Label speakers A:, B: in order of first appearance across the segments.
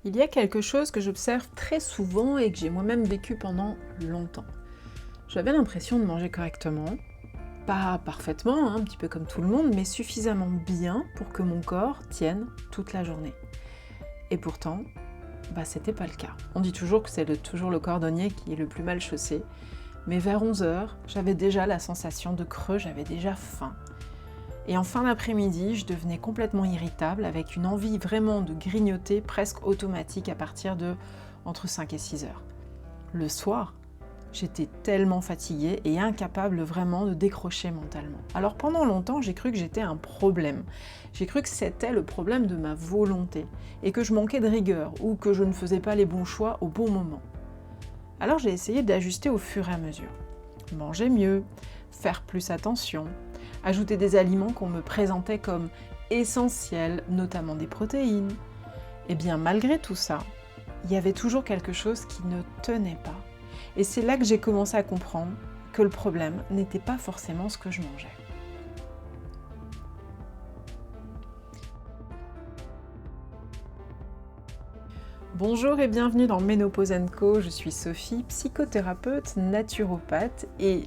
A: Il y a quelque chose que j'observe très souvent et que j'ai moi-même vécu pendant longtemps. J'avais l'impression de manger correctement, pas parfaitement, un petit peu comme tout le monde, mais suffisamment bien pour que mon corps tienne toute la journée. Et pourtant, c'était pas le cas. On dit toujours que c'est toujours le cordonnier qui est le plus mal chaussé, mais vers 11 heures, j'avais déjà la sensation de creux, j'avais déjà faim. Et en fin d'après-midi, je devenais complètement irritable avec une envie vraiment de grignoter presque automatique à partir de entre 5 et 6 heures. Le soir, j'étais tellement fatiguée et incapable vraiment de décrocher mentalement. Alors pendant longtemps, j'ai cru que j'étais un problème. J'ai cru que c'était le problème de ma volonté et que je manquais de rigueur ou que je ne faisais pas les bons choix au bon moment. Alors j'ai essayé d'ajuster au fur et à mesure. Manger mieux, faire plus attention, ajouter des aliments qu'on me présentait comme essentiels, notamment des protéines. Et bien malgré tout ça, il y avait toujours quelque chose qui ne tenait pas. Et c'est là que j'ai commencé à comprendre que le problème n'était pas forcément ce que je mangeais. Bonjour et bienvenue dans Ménopause & Co. Je suis Sophie, psychothérapeute, naturopathe et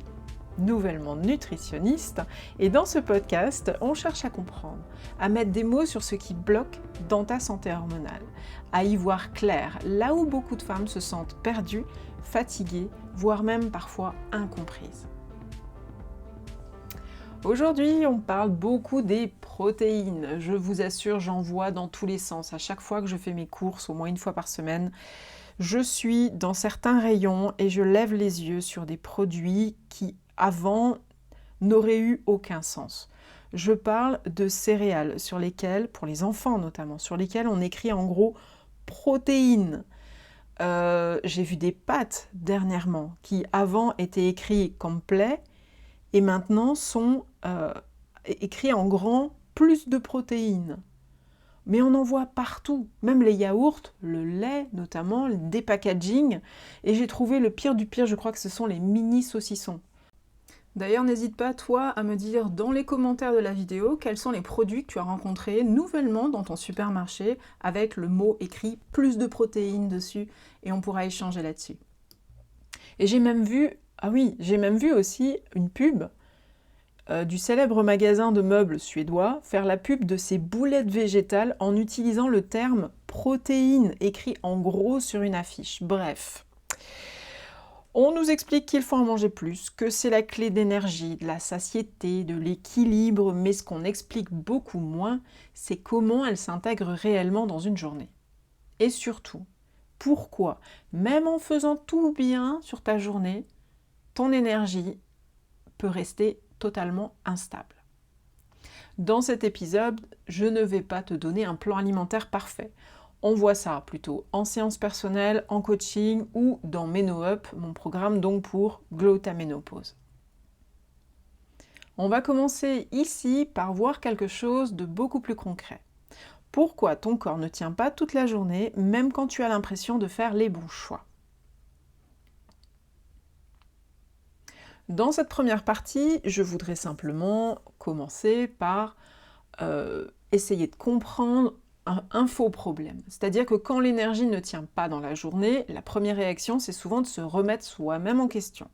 A: nouvellement nutritionniste. Et dans ce podcast, on cherche à comprendre, à mettre des mots sur ce qui bloque dans ta santé hormonale, à y voir clair, là où beaucoup de femmes se sentent perdues, fatiguées, voire même parfois incomprises. Aujourd'hui, on parle beaucoup des protéines. Je vous assure, j'en vois dans tous les sens. À chaque fois que je fais mes courses, au moins une fois par semaine, je suis dans certains rayons et je lève les yeux sur des produits qui, avant, n'auraient eu aucun sens. Je parle de céréales sur lesquelles, pour les enfants notamment, sur lesquelles on écrit en gros protéines. J'ai vu des pâtes dernièrement qui avant étaient écrits complet et maintenant sont écrits en grand plus de protéines. Mais on en voit partout, même les yaourts, le lait notamment, des packaging. Et j'ai trouvé le pire du pire, je crois que ce sont les mini saucissons. D'ailleurs, n'hésite pas, toi, à me dire dans les commentaires de la vidéo quels sont les produits que tu as rencontrés nouvellement dans ton supermarché avec le mot écrit plus de protéines dessus et on pourra échanger là-dessus. Et j'ai même vu aussi une pub du célèbre magasin de meubles suédois faire la pub de ces boulettes végétales en utilisant le terme protéines écrit en gros sur une affiche. Bref. On nous explique qu'il faut en manger plus, que c'est la clé d'énergie, de la satiété, de l'équilibre, mais ce qu'on explique beaucoup moins, c'est comment elle s'intègre réellement dans une journée. Et surtout, pourquoi, même en faisant tout bien sur ta journée, ton énergie peut rester totalement instable. Dans cet épisode, je ne vais pas te donner un plan alimentaire parfait. On voit ça plutôt en séance personnelle, en coaching ou dans Méno-up, mon programme donc pour Glow ta ménopause. On va commencer ici par voir quelque chose de beaucoup plus concret. Pourquoi ton corps ne tient pas toute la journée, même quand tu as l'impression de faire les bons choix? Dans cette première partie, je voudrais simplement commencer par essayer de comprendre un faux problème. C'est-à-dire que quand l'énergie ne tient pas dans la journée, la première réaction, c'est souvent de se remettre soi-même en question.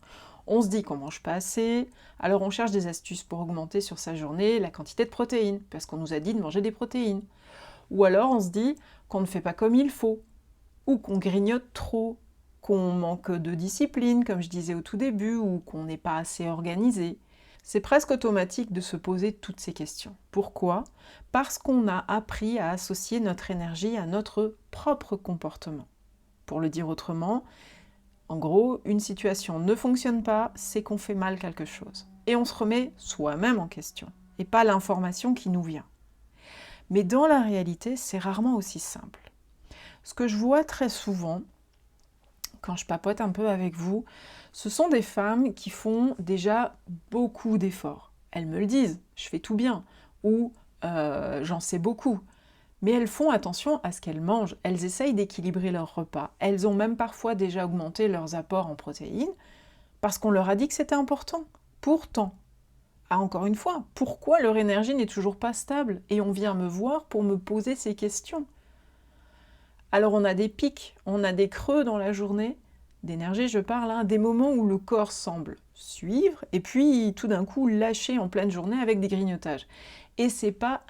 A: On se dit qu'on mange pas assez, alors on cherche des astuces pour augmenter sur sa journée la quantité de protéines, parce qu'on nous a dit de manger des protéines. Ou alors on se dit qu'on ne fait pas comme il faut, ou qu'on grignote trop, qu'on manque de discipline, comme je disais au tout début, ou qu'on n'est pas assez organisé. C'est presque automatique de se poser toutes ces questions. Pourquoi? Parce qu'on a appris à associer notre énergie à notre propre comportement. Pour le dire autrement, en gros, une situation ne fonctionne pas, c'est qu'on fait mal quelque chose. Et on se remet soi-même en question, et pas l'information qui nous vient. Mais dans la réalité, c'est rarement aussi simple. Ce que je vois très souvent, quand je papote un peu avec vous, ce sont des femmes qui font déjà beaucoup d'efforts. Elles me le disent, je fais tout bien, ou j'en sais beaucoup. Mais elles font attention à ce qu'elles mangent, elles essayent d'équilibrer leurs repas. Elles ont même parfois déjà augmenté leurs apports en protéines, parce qu'on leur a dit que c'était important. Pourtant, encore une fois, pourquoi leur énergie n'est toujours pas stable? Et on vient me voir pour me poser ces questions. Alors on a des pics, on a des creux dans la journée, d'énergie je parle, hein, des moments où le corps semble suivre et puis tout d'un coup lâcher en pleine journée avec des grignotages. Et c'est pas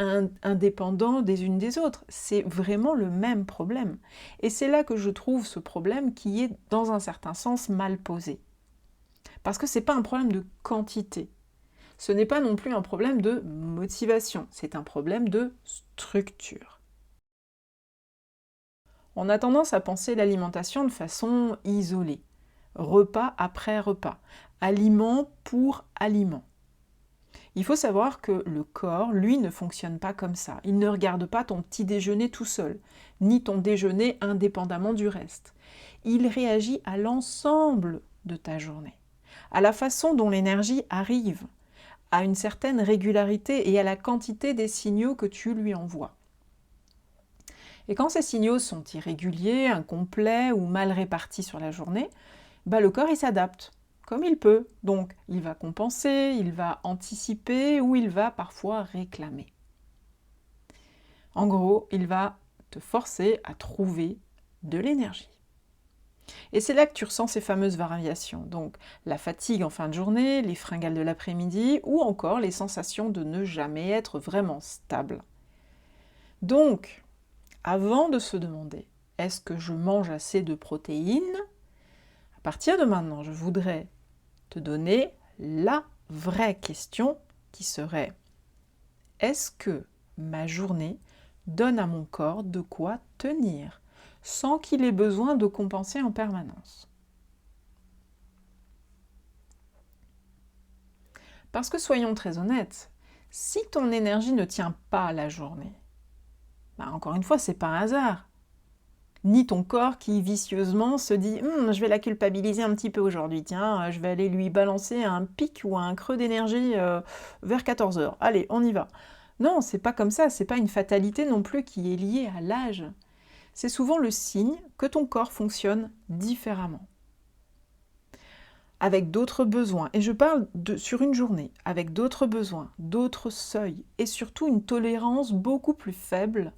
A: indépendant des unes des autres, c'est vraiment le même problème. Et c'est là que je trouve ce problème qui est dans un certain sens mal posé. Parce que c'est pas un problème de quantité. Ce n'est pas non plus un problème de motivation, c'est un problème de structure. On a tendance à penser l'alimentation de façon isolée, repas après repas, aliment pour aliment. Il faut savoir que le corps, lui, ne fonctionne pas comme ça. Il ne regarde pas ton petit déjeuner tout seul, ni ton déjeuner indépendamment du reste. Il réagit à l'ensemble de ta journée, à la façon dont l'énergie arrive, à une certaine régularité et à la quantité des signaux que tu lui envoies. Et quand ces signaux sont irréguliers, incomplets ou mal répartis sur la journée, le corps il s'adapte comme il peut. Donc il va compenser, il va anticiper ou il va parfois réclamer. En gros, il va te forcer à trouver de l'énergie. Et c'est là que tu ressens ces fameuses variations. Donc la fatigue en fin de journée, les fringales de l'après-midi ou encore les sensations de ne jamais être vraiment stable. Donc, avant de se demander « est-ce que je mange assez de protéines ?» à partir de maintenant, je voudrais te donner la vraie question qui serait « est-ce que ma journée donne à mon corps de quoi tenir sans qu'il ait besoin de compenser en permanence ?» Parce que soyons très honnêtes, si ton énergie ne tient pas la journée, encore une fois, c'est pas un hasard. Ni ton corps qui vicieusement se dit « je vais la culpabiliser un petit peu aujourd'hui, tiens, je vais aller lui balancer un pic ou un creux d'énergie vers 14h. Allez, on y va. » Non, c'est pas comme ça, c'est pas une fatalité non plus qui est liée à l'âge. C'est souvent le signe que ton corps fonctionne différemment. Avec d'autres besoins, et je parle sur une journée, avec d'autres besoins, d'autres seuils, et surtout une tolérance beaucoup plus faible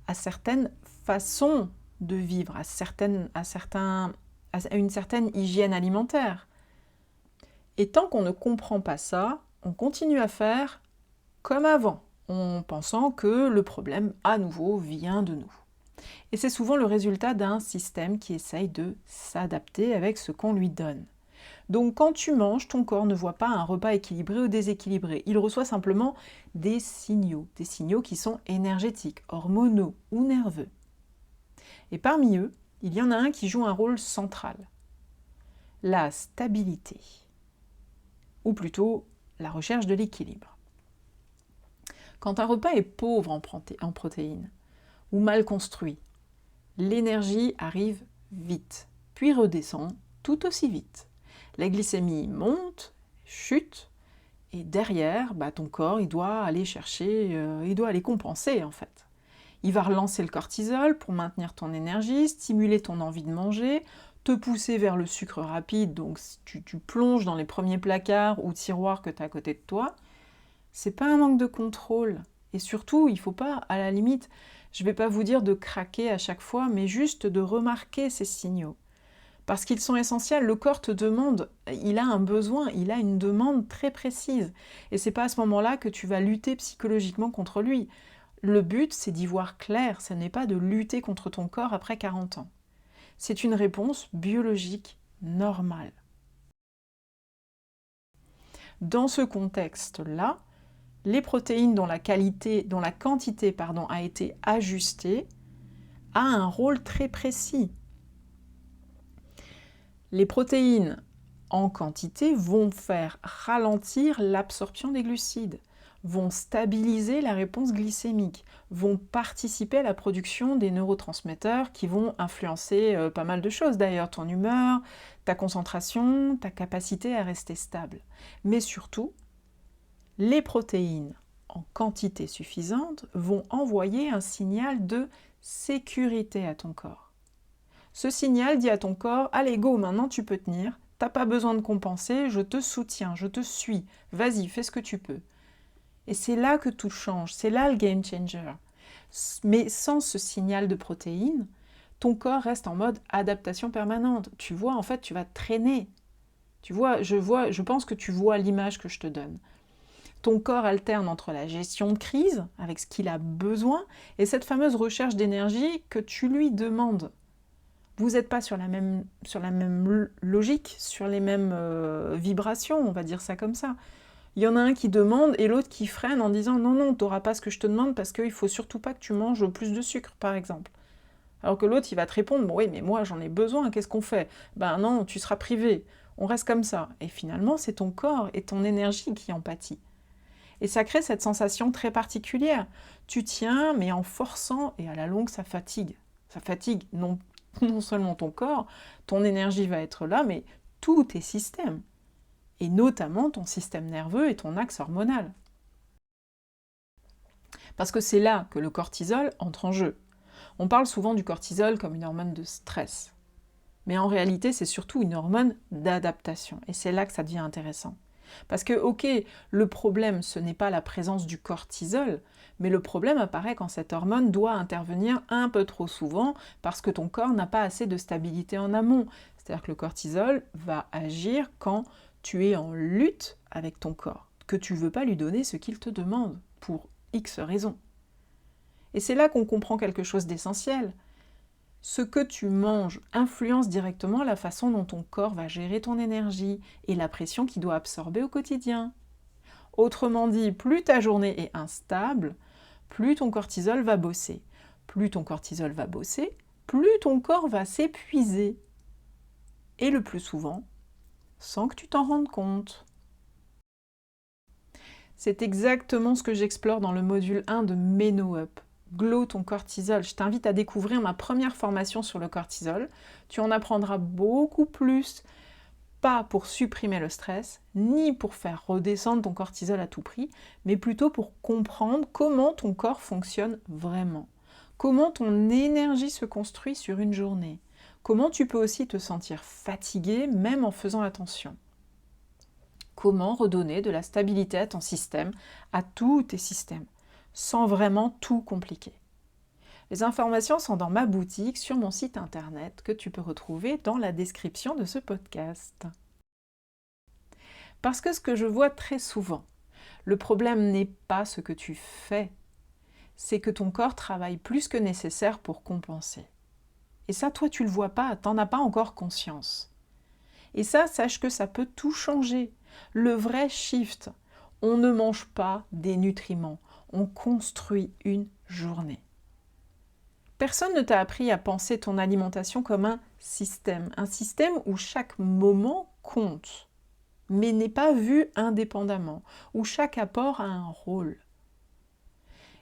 A: à certaines façons de vivre, à une certaine hygiène alimentaire. Et tant qu'on ne comprend pas ça, on continue à faire comme avant, en pensant que le problème, à nouveau, vient de nous. Et c'est souvent le résultat d'un système qui essaye de s'adapter avec ce qu'on lui donne. Donc quand tu manges, ton corps ne voit pas un repas équilibré ou déséquilibré. Il reçoit simplement des signaux qui sont énergétiques, hormonaux ou nerveux. Et parmi eux, il y en a un qui joue un rôle central. La stabilité, ou plutôt la recherche de l'équilibre. Quand un repas est pauvre en protéines ou mal construit, l'énergie arrive vite, puis redescend tout aussi vite. La glycémie monte, chute, et derrière, ton corps, il doit aller chercher, il doit aller compenser en fait. Il va relancer le cortisol pour maintenir ton énergie, stimuler ton envie de manger, te pousser vers le sucre rapide, donc tu plonges dans les premiers placards ou tiroirs que tu as à côté de toi. C'est pas un manque de contrôle. Et surtout, il faut pas, à la limite, je vais pas vous dire de craquer à chaque fois, mais juste de remarquer ces signaux. Parce qu'ils sont essentiels, le corps te demande, il a un besoin, il a une demande très précise. Et c'est pas à ce moment-là que tu vas lutter psychologiquement contre lui. Le but, c'est d'y voir clair, ce n'est pas de lutter contre ton corps après 40 ans. C'est une réponse biologique normale. Dans ce contexte-là, les protéines dont la quantité a été ajustée a un rôle très précis. Les protéines en quantité vont faire ralentir l'absorption des glucides, vont stabiliser la réponse glycémique, vont participer à la production des neurotransmetteurs qui vont influencer pas mal de choses d'ailleurs, ton humeur, ta concentration, ta capacité à rester stable. Mais surtout, les protéines en quantité suffisante vont envoyer un signal de sécurité à ton corps. Ce signal dit à ton corps « Allez, go, maintenant tu peux tenir, t'as pas besoin de compenser, je te soutiens, je te suis, vas-y, fais ce que tu peux. » Et c'est là que tout change, c'est là le game changer. Mais sans ce signal de protéines, ton corps reste en mode adaptation permanente. Tu vois, en fait, tu vas traîner. Tu vois, je pense que tu vois l'image que je te donne. Ton corps alterne entre la gestion de crise, avec ce qu'il a besoin, et cette fameuse recherche d'énergie que tu lui demandes. Vous n'êtes pas sur la même logique, sur les mêmes vibrations, on va dire ça comme ça. Il y en a un qui demande et l'autre qui freine en disant non, non, tu n'auras pas ce que je te demande parce qu'il ne faut surtout pas que tu manges plus de sucre, par exemple. Alors que l'autre, il va te répondre bon, oui, mais moi, j'en ai besoin, qu'est-ce qu'on fait? Ben non, tu seras privé, on reste comme ça. Et finalement, c'est ton corps et ton énergie qui en pâtit. Et ça crée cette sensation très particulière. Tu tiens, mais en forçant, et à la longue, ça fatigue. Ça fatigue non seulement ton corps, ton énergie va être là, mais tous tes systèmes. Et notamment ton système nerveux et ton axe hormonal. Parce que c'est là que le cortisol entre en jeu. On parle souvent du cortisol comme une hormone de stress. Mais en réalité, c'est surtout une hormone d'adaptation. Et c'est là que ça devient intéressant. Parce que, ok, le problème, ce n'est pas la présence du cortisol, mais le problème apparaît quand cette hormone doit intervenir un peu trop souvent parce que ton corps n'a pas assez de stabilité en amont. C'est-à-dire que le cortisol va agir quand tu es en lutte avec ton corps, que tu ne veux pas lui donner ce qu'il te demande, pour X raisons. Et c'est là qu'on comprend quelque chose d'essentiel. Ce que tu manges influence directement la façon dont ton corps va gérer ton énergie et la pression qu'il doit absorber au quotidien. Autrement dit, plus ta journée est instable, plus ton cortisol va bosser. Plus ton cortisol va bosser, plus ton corps va s'épuiser. Et le plus souvent, sans que tu t'en rendes compte. C'est exactement ce que j'explore dans le module 1 de MenoUp. Glow ton cortisol. Je t'invite à découvrir ma première formation sur le cortisol. Tu en apprendras beaucoup plus, pas pour supprimer le stress, ni pour faire redescendre ton cortisol à tout prix, mais plutôt pour comprendre comment ton corps fonctionne vraiment. Comment ton énergie se construit sur une journée. Comment tu peux aussi te sentir fatigué même en faisant attention. Comment redonner de la stabilité à ton système, à tous tes systèmes, sans vraiment tout compliquer. Les informations sont dans ma boutique sur mon site internet que tu peux retrouver dans la description de ce podcast. Parce que ce que je vois très souvent, le problème n'est pas ce que tu fais, c'est que ton corps travaille plus que nécessaire pour compenser. Et ça, toi, tu le vois pas, t'en as pas encore conscience. Et ça, sache que ça peut tout changer. Le vrai shift, on ne mange pas des nutriments, on construit une journée. Personne ne t'a appris à penser ton alimentation comme un système où chaque moment compte, mais n'est pas vu indépendamment, où chaque apport a un rôle.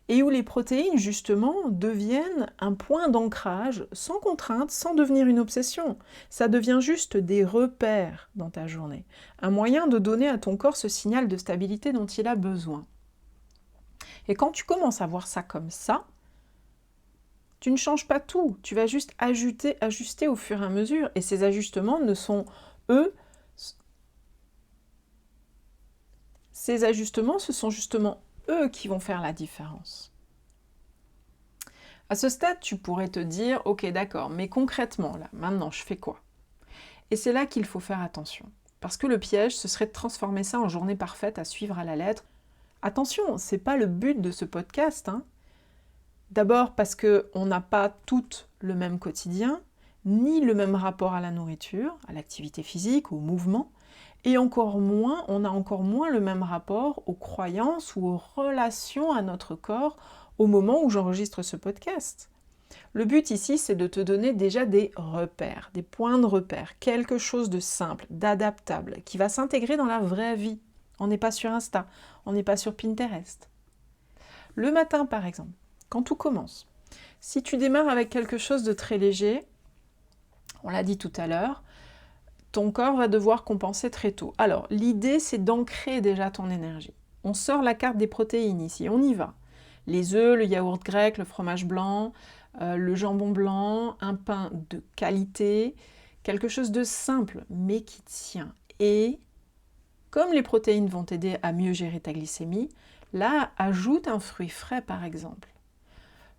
A: Et où les protéines, justement, deviennent un point d'ancrage, sans contrainte, sans devenir une obsession. Ça devient juste des repères dans ta journée, un moyen de donner à ton corps ce signal de stabilité dont il a besoin. Et quand tu commences à voir ça comme ça, tu ne changes pas tout, tu vas juste ajuster au fur et à mesure. Et ces ajustements ne sont, ces ajustements, ce sont justement eux qui vont faire la différence. À ce stade, tu pourrais te dire, ok d'accord, mais concrètement, là, maintenant, je fais quoi? Et c'est là qu'il faut faire attention. Parce que le piège, ce serait de transformer ça en journée parfaite à suivre à la lettre. Attention, c'est pas le but de ce podcast, hein. D'abord parce qu'on n'a pas toutes le même quotidien, ni le même rapport à la nourriture, à l'activité physique, au mouvement, et on a encore moins le même rapport aux croyances ou aux relations à notre corps au moment où j'enregistre ce podcast. Le but ici, c'est de te donner déjà des repères, des points de repère, quelque chose de simple, d'adaptable, qui va s'intégrer dans la vraie vie. On n'est pas sur Insta, on n'est pas sur Pinterest. Le matin, par exemple, quand tout commence, si tu démarres avec quelque chose de très léger, on l'a dit tout à l'heure, ton corps va devoir compenser très tôt. Alors, l'idée, c'est d'ancrer déjà ton énergie. On sort la carte des protéines ici, on y va. Les œufs, le yaourt grec, le fromage blanc, le jambon blanc, un pain de qualité, quelque chose de simple, mais qui tient. Et comme les protéines vont t'aider à mieux gérer ta glycémie, là, ajoute un fruit frais, par exemple.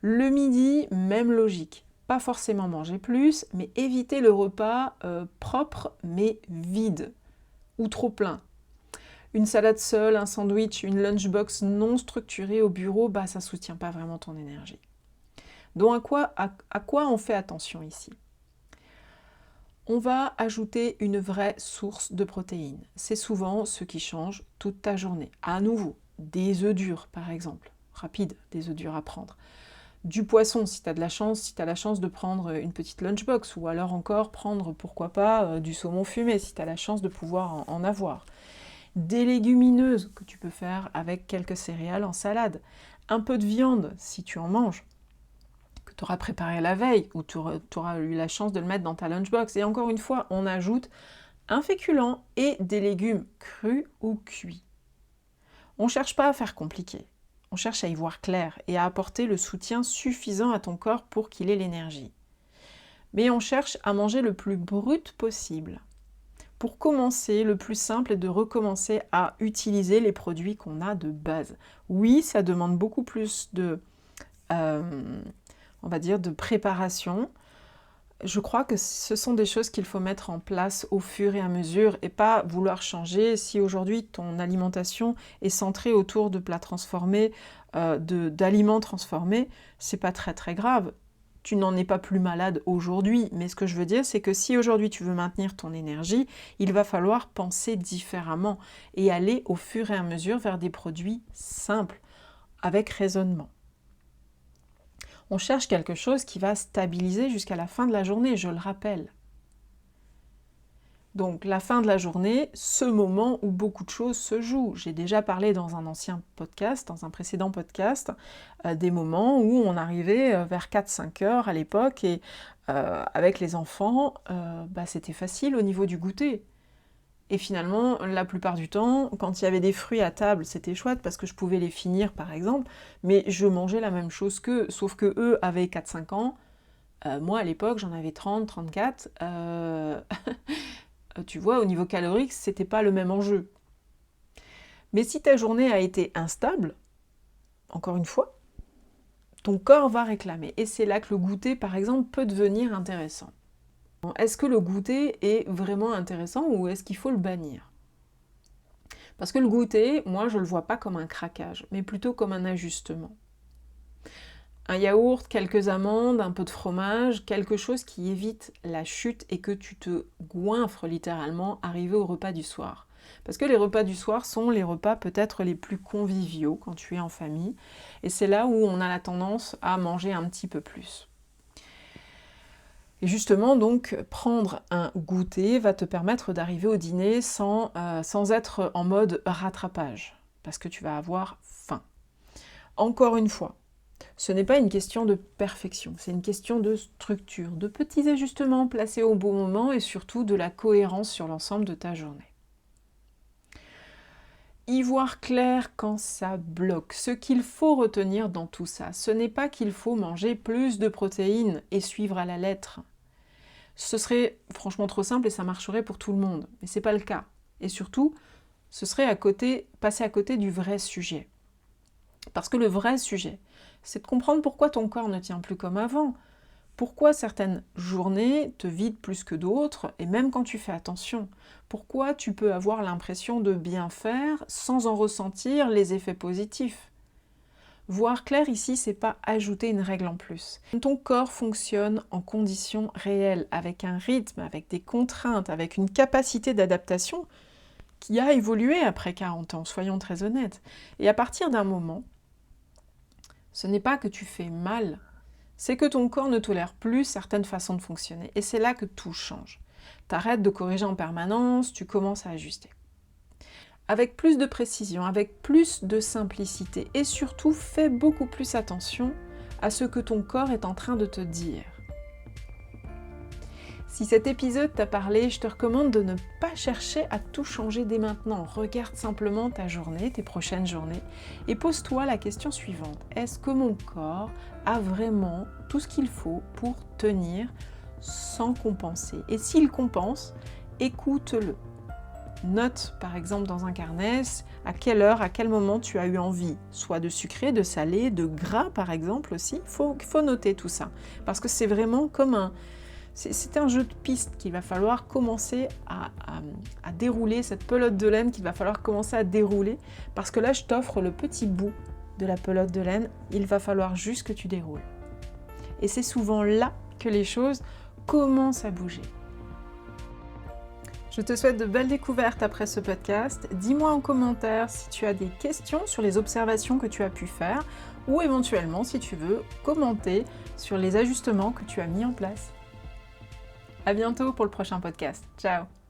A: Le midi, même logique. Pas forcément manger plus, mais éviter le repas propre mais vide ou trop plein. Une salade seule, un sandwich, une lunchbox non structurée au bureau, ça ne soutient pas vraiment ton énergie. Donc à quoi on fait attention ici? On va ajouter une vraie source de protéines. C'est souvent ce qui change toute ta journée. À nouveau, des œufs durs par exemple, rapide, des œufs durs à prendre. Du poisson si tu as de la chance, si tu as la chance de prendre une petite lunchbox, ou alors encore prendre, pourquoi pas, du saumon fumé si tu as la chance de pouvoir en avoir. Des légumineuses que tu peux faire avec quelques céréales en salade. Un peu de viande si tu en manges, que tu auras préparé la veille, ou tu auras eu la chance de le mettre dans ta lunchbox. Et encore une fois, on ajoute un féculent et des légumes crus ou cuits. On ne cherche pas à faire compliqué. On cherche à y voir clair et à apporter le soutien suffisant à ton corps pour qu'il ait l'énergie. Mais on cherche à manger le plus brut possible. Pour commencer, le plus simple est de recommencer à utiliser les produits qu'on a de base. Oui, ça demande beaucoup plus de, on va dire, de préparation. Je crois que ce sont des choses qu'il faut mettre en place au fur et à mesure et pas vouloir changer. Si aujourd'hui ton alimentation est centrée autour de plats transformés, d'aliments transformés, c'est pas très très grave. Tu n'en es pas plus malade aujourd'hui, mais ce que je veux dire, c'est que si aujourd'hui tu veux maintenir ton énergie, il va falloir penser différemment et aller au fur et à mesure vers des produits simples, avec raisonnement. On cherche quelque chose qui va stabiliser jusqu'à la fin de la journée, je le rappelle. Donc la fin de la journée, ce moment où beaucoup de choses se jouent. J'ai déjà parlé dans un ancien podcast, dans un précédent podcast, des moments où on arrivait vers 4-5 heures à l'époque et avec les enfants, c'était facile au niveau du goûter. Et finalement, la plupart du temps, quand il y avait des fruits à table, c'était chouette parce que je pouvais les finir par exemple, mais je mangeais la même chose qu'eux, sauf que eux avaient 4-5 ans. Moi à l'époque, j'en avais 30, 34. Tu vois, au niveau calorique, c'était pas le même enjeu. Mais si ta journée a été instable, encore une fois, ton corps va réclamer. Et c'est là que le goûter, par exemple, peut devenir intéressant. Est-ce que le goûter est vraiment intéressant ou est-ce qu'il faut le bannir? Parce que le goûter, moi, je ne le vois pas comme un craquage, mais plutôt comme un ajustement. Un yaourt, quelques amandes, un peu de fromage, quelque chose qui évite la chute et que tu te goinfres littéralement arrivé au repas du soir. Parce que les repas du soir sont les repas peut-être les plus conviviaux quand tu es en famille. Et c'est là où on a la tendance à manger un petit peu plus. Et justement, donc, prendre un goûter va te permettre d'arriver au dîner sans être en mode rattrapage. Parce que tu vas avoir faim. Encore une fois, ce n'est pas une question de perfection, c'est une question de structure, de petits ajustements placés au bon moment et surtout de la cohérence sur l'ensemble de ta journée. Y voir clair quand ça bloque. Ce qu'il faut retenir dans tout ça, ce n'est pas qu'il faut manger plus de protéines et suivre à la lettre. Ce serait franchement trop simple et ça marcherait pour tout le monde, mais ce n'est pas le cas. Et surtout, ce serait passer à côté du vrai sujet. Parce que le vrai sujet, c'est de comprendre pourquoi ton corps ne tient plus comme avant, pourquoi certaines journées te vident plus que d'autres, et même quand tu fais attention, pourquoi tu peux avoir l'impression de bien faire sans en ressentir les effets positifs. Voir clair ici, c'est pas ajouter une règle en plus. Ton corps fonctionne en conditions réelles, avec un rythme, avec des contraintes, avec une capacité d'adaptation qui a évolué après 40 ans, soyons très honnêtes. Et à partir d'un moment, ce n'est pas que tu fais mal, c'est que ton corps ne tolère plus certaines façons de fonctionner. Et c'est là que tout change. T'arrêtes de corriger en permanence, tu commences à ajuster. Avec plus de précision, avec plus de simplicité et surtout fais beaucoup plus attention à ce que ton corps est en train de te dire. Si cet épisode t'a parlé, je te recommande de ne pas chercher à tout changer dès maintenant. Regarde simplement ta journée, tes prochaines journées, et pose-toi la question suivante. Est-ce que mon corps a vraiment tout ce qu'il faut pour tenir sans compenser? Et s'il compense, écoute-le. Note par exemple dans un carnet à quelle heure, à quel moment tu as eu envie, soit de sucré, de salé, de gras par exemple aussi. Il faut noter tout ça, parce que c'est vraiment comme c'est un jeu de piste qu'il va falloir commencer à dérouler, cette pelote de laine qu'il va falloir commencer à dérouler, parce que là je t'offre le petit bout de la pelote de laine, il va falloir juste que tu déroules. Et c'est souvent là que les choses commencent à bouger. Je te souhaite de belles découvertes après ce podcast. Dis-moi en commentaire si tu as des questions sur les observations que tu as pu faire ou éventuellement si tu veux commenter sur les ajustements que tu as mis en place. À bientôt pour le prochain podcast. Ciao!